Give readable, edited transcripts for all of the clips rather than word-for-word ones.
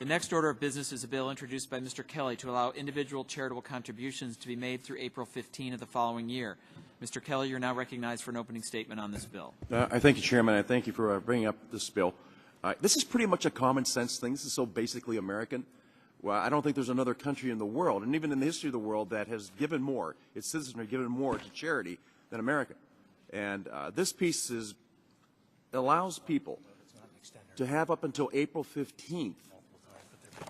The next order of business is a bill introduced by Mr. Kelly to allow individual charitable contributions to be made through April 15 of the following year. Mr. Kelly, you're now recognized for an opening statement on this bill. I thank you, Chairman. I thank you for bringing up this bill. This is pretty much a common sense thing. This is so basically American. Well, I don't think there's another country in the world, and even in the history of the world, that has given more, its citizens have given more to charity than America. And this piece allows people to have up until April 15th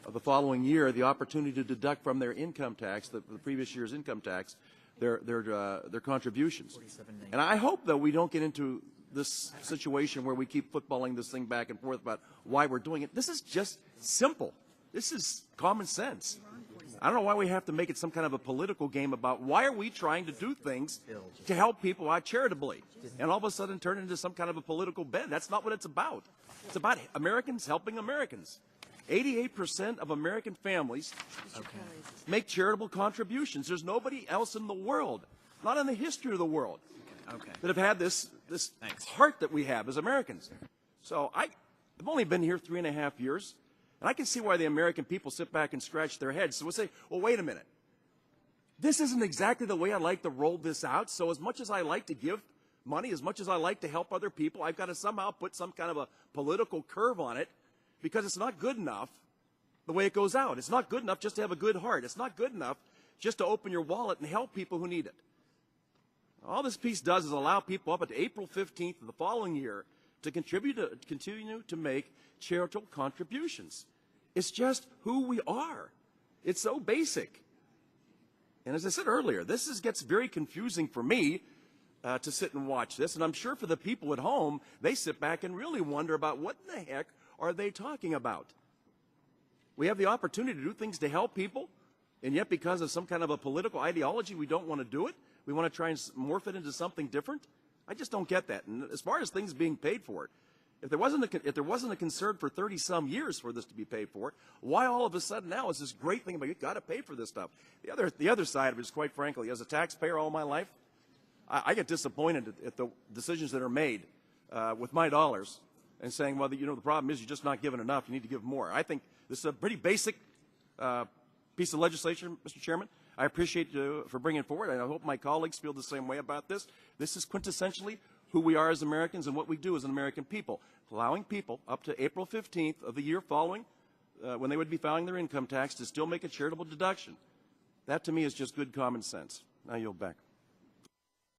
of the following year the opportunity to deduct from their income tax, the previous year's income tax, their contributions. And I hope that we don't get into this situation where we keep footballing this thing back and forth about why we're doing it. This is just simple. This is common sense. I don't know why we have to make it some kind of a political game about why are we trying to do things to help people out charitably and all of a sudden turn it into some kind of a political bend. That's not what it's about. It's about Americans helping Americans. 88% of American families make charitable contributions. There's nobody else in the world, not in the history of the world, that have had this heart that we have as Americans. So I've only been here 3.5 years, and I can see why the American people sit back and scratch their heads. So we'll say, well, wait a minute. This isn't exactly the way I like to roll this out. So as much as I like to give money, as much as I like to help other people, I've got to somehow put some kind of a political curve on it, because it's not good enough the way it goes out. It's not good enough just to have a good heart. It's not good enough just to open your wallet and help people who need it. All this piece does is allow people up until April 15th of the following year to continue to make charitable contributions. It's just who we are. It's so basic. And as I said earlier, this gets very confusing for me to sit and watch this. And I'm sure for the people at home, they sit back and really wonder about what in the heck are they talking about? We have the opportunity to do things to help people, and yet because of some kind of a political ideology, we don't want to do it. We want to try and morph it into something different. I just don't get that. And as far as things being paid for, if there wasn't a concern for 30-some years for this to be paid for, why all of a sudden now is this great thing about you've got to pay for this stuff? The other side of it is, quite frankly, as a taxpayer all my life, I get disappointed at the decisions that are made with my dollars, and saying, well, the problem is you're just not giving enough. You need to give more. I think this is a pretty basic piece of legislation, Mr. Chairman. I appreciate you for bringing it forward, and I hope my colleagues feel the same way about this. This is quintessentially who we are as Americans and what we do as an American people, allowing people up to April 15th of the year following, when they would be filing their income tax, to still make a charitable deduction. That, to me, is just good common sense. I yield back.